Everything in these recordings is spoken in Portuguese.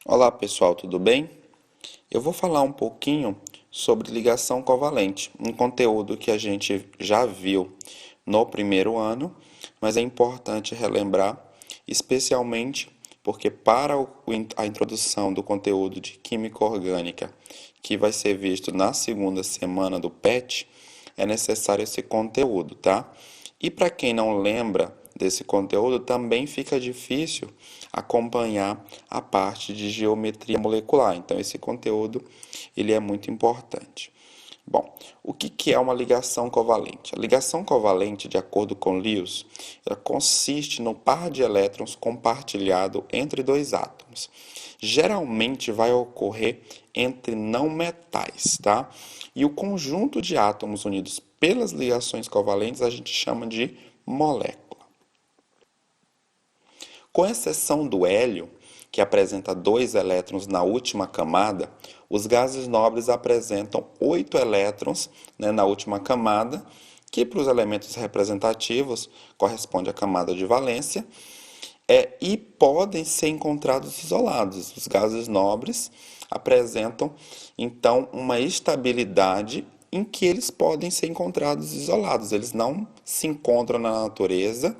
Olá pessoal, tudo bem? Eu vou falar um pouquinho sobre ligação covalente, um conteúdo que a gente já viu no primeiro ano, mas é importante relembrar, especialmente porque para a introdução do conteúdo de química orgânica, que vai ser visto na segunda semana do PET, é necessário esse conteúdo, tá? E para quem não lembra desse conteúdo, também fica difícil acompanhar a parte de geometria molecular. Então, esse conteúdo ele é muito importante. Bom, o que é uma ligação covalente? A ligação covalente, de acordo com Lewis, ela consiste no par de elétrons compartilhado entre dois átomos. Geralmente vai ocorrer entre não metais, tá? E o conjunto de átomos unidos pelas ligações covalentes a gente chama de molécula. Com exceção do hélio, que apresenta 2 elétrons na última camada, os gases nobres apresentam 8 elétrons, na última camada, que para os elementos representativos corresponde à camada de valência, e podem ser encontrados isolados. Os gases nobres apresentam, então, uma estabilidade em que eles podem ser encontrados isolados. Eles não se encontram na natureza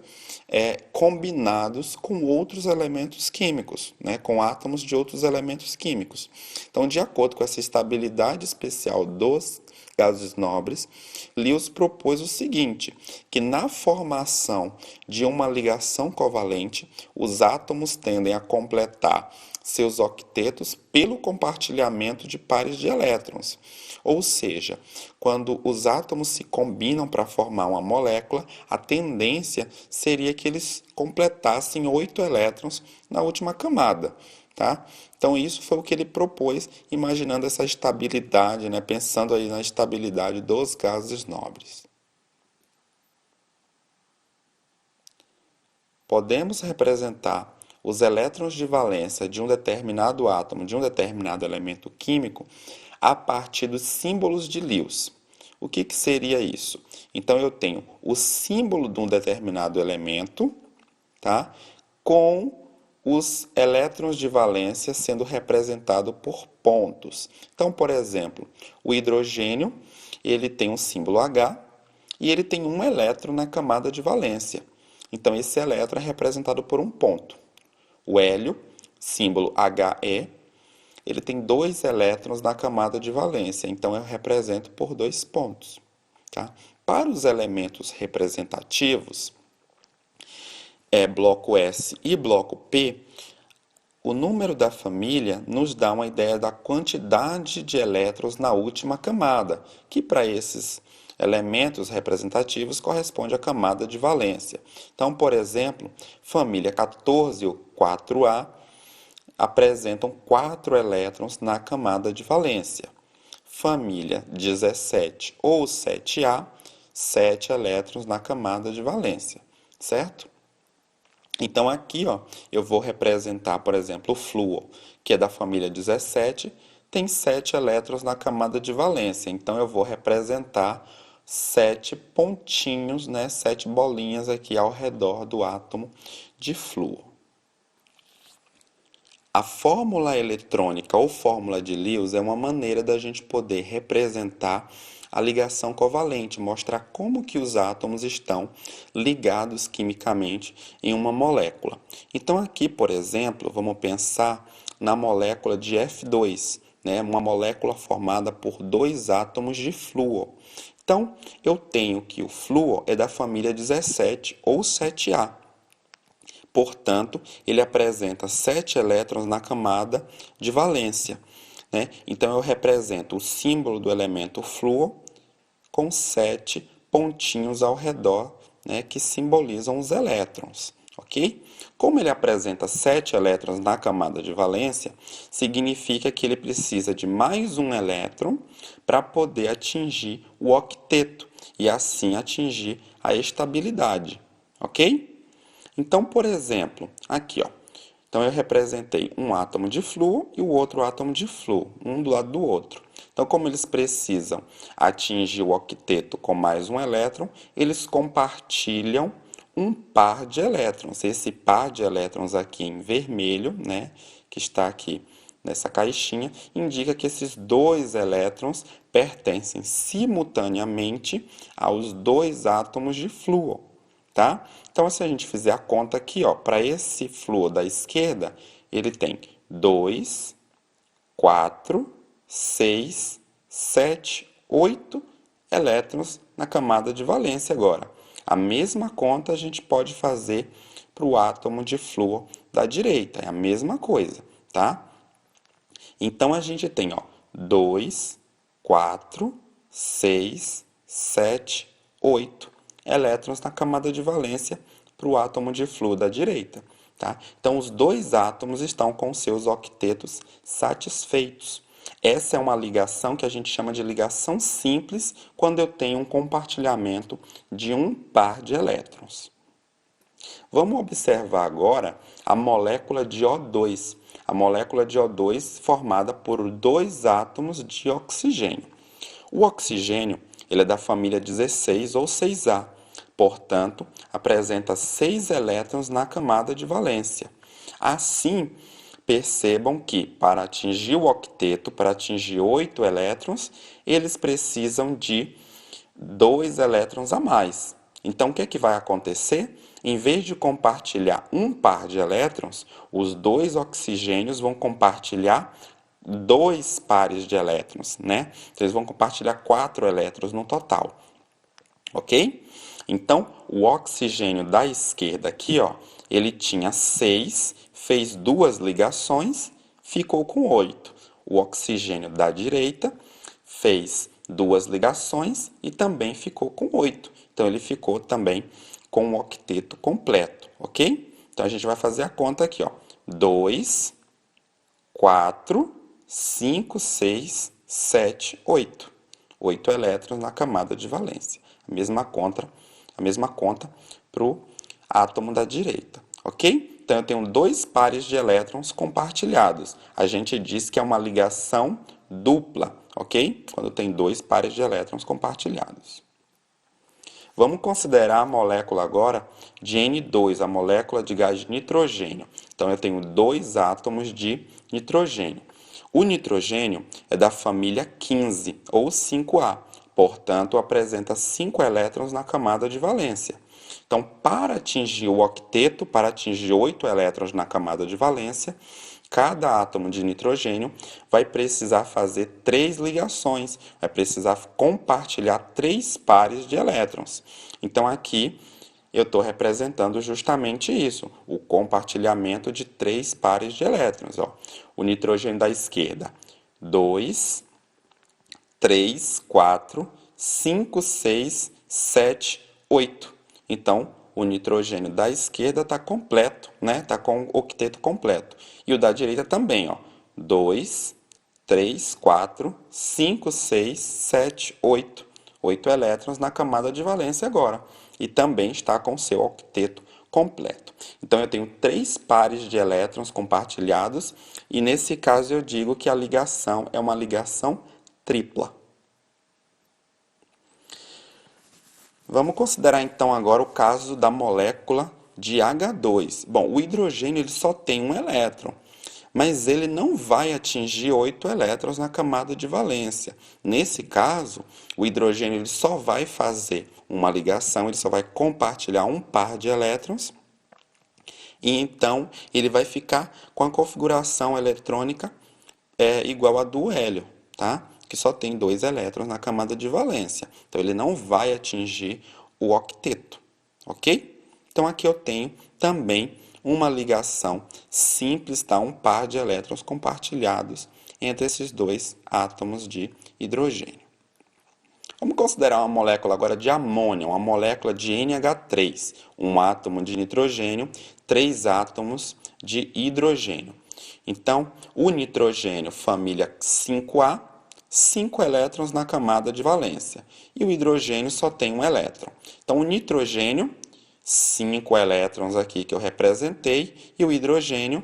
combinados com outros elementos químicos, com átomos de outros elementos químicos. Então, de acordo com essa estabilidade especial dos gases nobres, Lewis propôs o seguinte, que na formação de uma ligação covalente, os átomos tendem a completar seus octetos pelo compartilhamento de pares de elétrons. Ou seja, quando os átomos se combinam para formar uma molécula, a tendência seria que eles completassem 8 elétrons na última camada. Tá? Então isso foi o que ele propôs, imaginando essa estabilidade, pensando aí na estabilidade dos gases nobres. Podemos representar os elétrons de valência de um determinado átomo, de um determinado elemento químico, a partir dos símbolos de Lewis. O que seria isso? Então eu tenho o símbolo de um determinado elemento, tá? Com os elétrons de valência sendo representados por pontos. Então, por exemplo, o hidrogênio, ele tem um símbolo H e ele tem um elétron na camada de valência. Então, esse elétron é representado por um ponto. O hélio, símbolo He, ele tem 2 elétrons na camada de valência, então eu represento por 2 pontos. Tá? Para os elementos representativos, bloco S e bloco P, o número da família nos dá uma ideia da quantidade de elétrons na última camada, que para esses elementos representativos corresponde à camada de valência. Então, por exemplo, família 14 ou 4A apresentam 4 elétrons na camada de valência. Família 17 ou 7A, 7 elétrons na camada de valência, certo? Então aqui, eu vou representar, por exemplo, o flúor, que é da família 17, tem 7 elétrons na camada de valência. Então eu vou representar 7 pontinhos, 7 bolinhas aqui ao redor do átomo de flúor. A fórmula eletrônica ou fórmula de Lewis é uma maneira da gente poder representar a ligação covalente, mostrar como que os átomos estão ligados quimicamente em uma molécula. Então aqui, por exemplo, vamos pensar na molécula de F2, uma molécula formada por 2 átomos de flúor. Então, eu tenho que o flúor é da família 17 ou 7A. Portanto, ele apresenta 7 elétrons na camada de valência. Então, eu represento o símbolo do elemento flúor com 7 pontinhos ao redor, que simbolizam os elétrons. Ok? Como ele apresenta 7 elétrons na camada de valência, significa que ele precisa de mais um elétron para poder atingir o octeto e assim atingir a estabilidade. Ok? Então, por exemplo, aqui, então eu representei um átomo de flúor e o outro átomo de flúor, um do lado do outro. Então, como eles precisam atingir o octeto com mais um elétron, eles compartilham um par de elétrons. Esse par de elétrons aqui em vermelho, né, que está aqui nessa caixinha, indica que esses dois elétrons pertencem simultaneamente aos dois átomos de flúor, tá? Então, se a gente fizer a conta aqui, ó, para esse flúor da esquerda, ele tem 2, 4, 6, 7, 8 elétrons na camada de valência agora. A mesma conta a gente pode fazer para o átomo de flúor da direita, é a mesma coisa, tá? Então, a gente tem, ó, 2, 4, 6, 7, 8 elétrons na camada de valência para o átomo de flúor da direita. Tá? Então, os dois átomos estão com seus octetos satisfeitos. Essa é uma ligação que a gente chama de ligação simples quando eu tenho um compartilhamento de um par de elétrons. Vamos observar agora a molécula de O2. A molécula de O2 formada por dois átomos de oxigênio. O oxigênio ele é da família 16 ou 6A. Portanto, apresenta 6 elétrons na camada de valência. Assim, percebam que, para atingir o octeto, para atingir 8 elétrons, eles precisam de 2 elétrons a mais. Então, o que é que vai acontecer? Em vez de compartilhar um par de elétrons, os dois oxigênios vão compartilhar 2 pares de elétrons, né? Então, eles vão compartilhar 4 elétrons no total. Ok? Então, o oxigênio da esquerda aqui, ó, ele tinha 6, fez 2 ligações, ficou com 8. O oxigênio da direita fez 2 ligações e também ficou com 8. Então, ele ficou também com o octeto completo, ok? Então, a gente vai fazer a conta aqui, ó. 2, 4, 5, 6, 7, 8. 8 elétrons na camada de valência. A mesma conta para o átomo da direita, ok? Então, eu tenho 2 pares de elétrons compartilhados. A gente diz que é uma ligação dupla, ok? Quando tem 2 pares de elétrons compartilhados. Vamos considerar a molécula agora de N2, a molécula de gás de nitrogênio. Então, eu tenho 2 átomos de nitrogênio. O nitrogênio é da família 15, ou 5A. Portanto, apresenta 5 elétrons na camada de valência. Então, para atingir o octeto, para atingir 8 elétrons na camada de valência, cada átomo de nitrogênio vai precisar fazer 3 ligações, vai precisar compartilhar 3 pares de elétrons. Então, aqui eu estou representando justamente isso, o compartilhamento de 3 pares de elétrons. Ó. O nitrogênio da esquerda, 2, 3, 4, 5, 6, 7, 8. Então, o nitrogênio da esquerda está completo, né? Está com o octeto completo. E o da direita também, ó. 2, 3, 4, 5, 6, 7, 8. 8 elétrons na camada de valência agora. E também está com seu octeto completo. Então, eu tenho 3 pares de elétrons compartilhados. E nesse caso, eu digo que a ligação é uma ligação tripla. Vamos considerar então agora o caso da molécula de H2. Bom, o hidrogênio ele só tem um elétron, mas ele não vai atingir 8 elétrons na camada de valência. Nesse caso, o hidrogênio ele só vai fazer uma ligação, ele só vai compartilhar um par de elétrons, e então ele vai ficar com a configuração eletrônica igual a do hélio, tá? Que só tem 2 elétrons na camada de valência. Então, ele não vai atingir o octeto, ok? Então, aqui eu tenho também uma ligação simples, tá? Um par de elétrons compartilhados entre esses 2 átomos de hidrogênio. Vamos considerar uma molécula agora de amônia, uma molécula de NH3, um átomo de nitrogênio, 3 átomos de hidrogênio. Então, o nitrogênio, família 5A, 5 elétrons na camada de valência. E o hidrogênio só tem um elétron. Então, o nitrogênio, 5 elétrons aqui que eu representei, e o hidrogênio,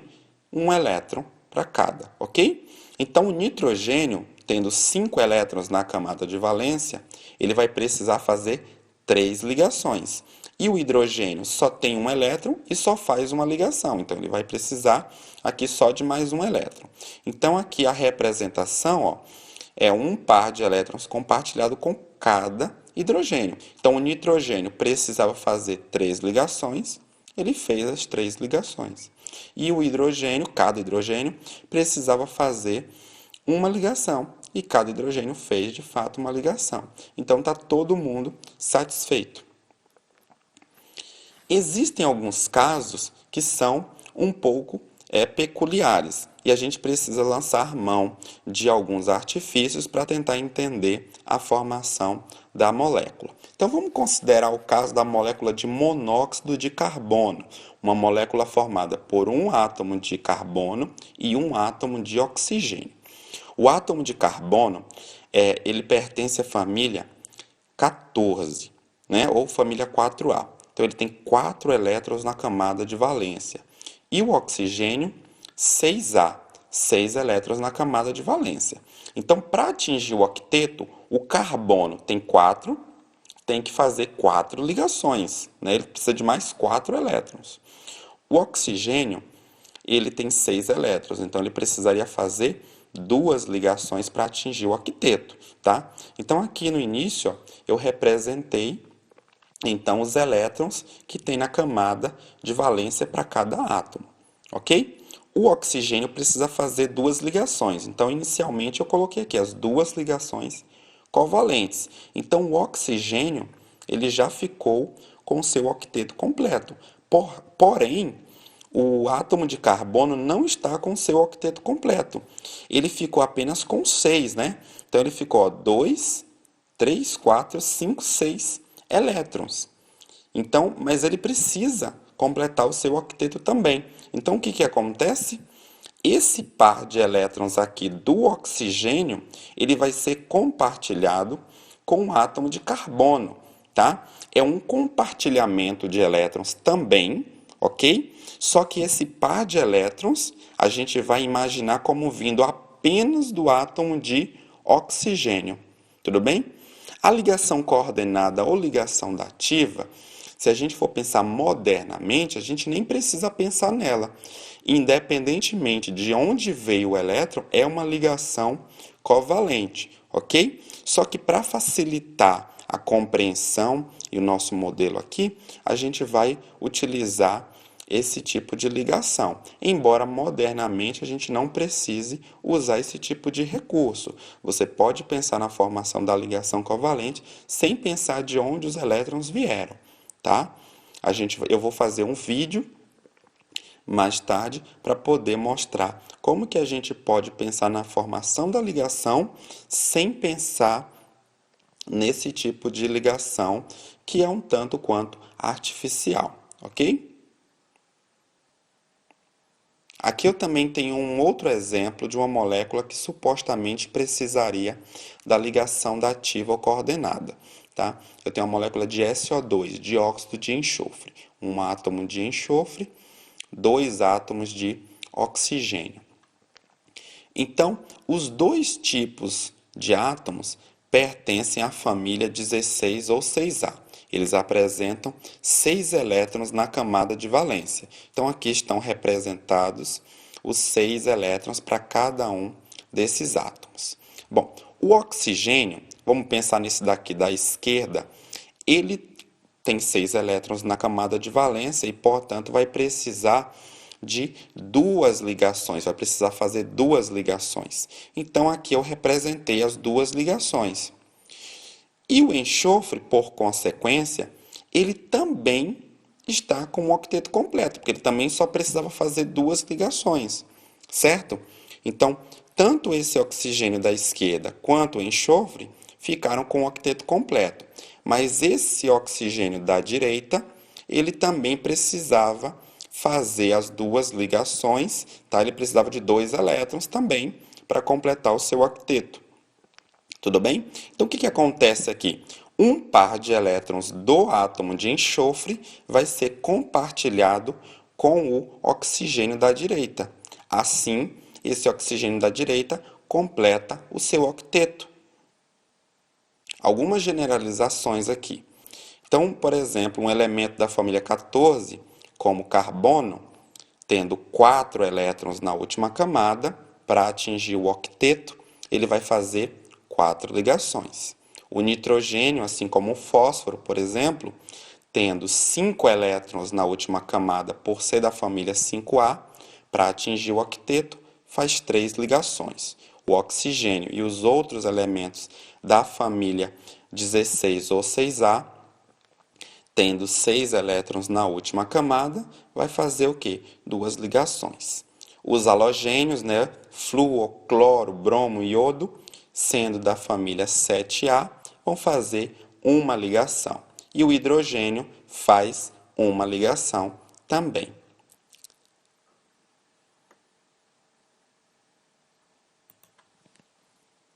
1 elétron para cada, ok? Então, o nitrogênio, tendo 5 elétrons na camada de valência, ele vai precisar fazer 3 ligações. E o hidrogênio só tem um elétron e só faz uma ligação. Então, ele vai precisar aqui só de mais um elétron. Então, aqui a representação, ó, é um par de elétrons compartilhado com cada hidrogênio. Então, o nitrogênio precisava fazer 3 ligações, ele fez as 3 ligações. E o hidrogênio, cada hidrogênio, precisava fazer uma ligação. E cada hidrogênio fez, de fato, uma ligação. Então, está todo mundo satisfeito. Existem alguns casos que são um pouco peculiares e a gente precisa lançar mão de alguns artifícios para tentar entender a formação da molécula. Então vamos considerar o caso da molécula de monóxido de carbono, uma molécula formada por um átomo de carbono e um átomo de oxigênio. O átomo de carbono ele pertence à família 14, né, ou família 4A. Então, ele tem 4 elétrons na camada de valência. E o oxigênio, 6A, 6 elétrons na camada de valência. Então, para atingir o octeto, o carbono tem 4, tem que fazer 4 ligações, né? Ele precisa de mais 4 elétrons. O oxigênio, ele tem 6 elétrons, então ele precisaria fazer 2 ligações para atingir o octeto, tá? Então, aqui no início, ó, eu representei então os elétrons que tem na camada de valência para cada átomo, ok? O oxigênio precisa fazer 2 ligações, então inicialmente eu coloquei aqui as 2 ligações covalentes. Então o oxigênio ele já ficou com o seu octeto completo, porém o átomo de carbono não está com o seu octeto completo, ele ficou apenas com 6, né? Então ele ficou 2, 3, 4, 5, 6 elétrons. Então, mas ele precisa completar o seu octeto também. Então, o que acontece? Esse par de elétrons aqui do oxigênio, ele vai ser compartilhado com o átomo de carbono, tá? É um compartilhamento de elétrons também, ok? Só que esse par de elétrons, a gente vai imaginar como vindo apenas do átomo de oxigênio, tudo bem? A ligação coordenada ou ligação dativa, se a gente for pensar modernamente, a gente nem precisa pensar nela. Independentemente de onde veio o elétron, é uma ligação covalente, ok? Só que para facilitar a compreensão e o nosso modelo aqui, a gente vai utilizar esse tipo de ligação, embora modernamente a gente não precise usar esse tipo de recurso. Você pode pensar na formação da ligação covalente sem pensar de onde os elétrons vieram, tá? Eu vou fazer um vídeo mais tarde para poder mostrar como que a gente pode pensar na formação da ligação sem pensar nesse tipo de ligação que é um tanto quanto artificial, ok? Aqui eu também tenho um outro exemplo de uma molécula que supostamente precisaria da ligação dativa ou coordenada. Tá? Eu tenho uma molécula de SO2, dióxido de enxofre, um átomo de enxofre, 2 átomos de oxigênio. Então, os dois tipos de átomos pertencem à família 16 ou 6A. Eles apresentam 6 elétrons na camada de valência. Então, aqui estão representados os 6 elétrons para cada um desses átomos. Bom, o oxigênio, vamos pensar nesse daqui da esquerda, ele tem 6 elétrons na camada de valência e, portanto, vai precisar de 2 ligações, vai precisar fazer 2 ligações. Então, aqui eu representei as 2 ligações. E o enxofre, por consequência, ele também está com o octeto completo, porque ele também só precisava fazer 2 ligações, certo? Então, tanto esse oxigênio da esquerda quanto o enxofre ficaram com o octeto completo. Mas esse oxigênio da direita, ele também precisava fazer as 2 ligações, tá? Ele precisava de 2 elétrons também para completar o seu octeto. Tudo bem? Então, o que acontece aqui? Um par de elétrons do átomo de enxofre vai ser compartilhado com o oxigênio da direita. Assim, esse oxigênio da direita completa o seu octeto. Algumas generalizações aqui. Então, por exemplo, um elemento da família 14, como carbono, tendo 4 elétrons na última camada, para atingir o octeto, ele vai fazer 4 ligações. O nitrogênio, assim como o fósforo, por exemplo, tendo 5 elétrons na última camada por ser da família 5A, para atingir o octeto, faz 3 ligações. O oxigênio e os outros elementos da família 16 ou 6A, tendo 6 elétrons na última camada, vai fazer o quê? 2 ligações. Os halogênios, né, flúor, cloro, bromo e iodo, sendo da família 7A, vão fazer uma ligação. E o hidrogênio faz uma ligação também.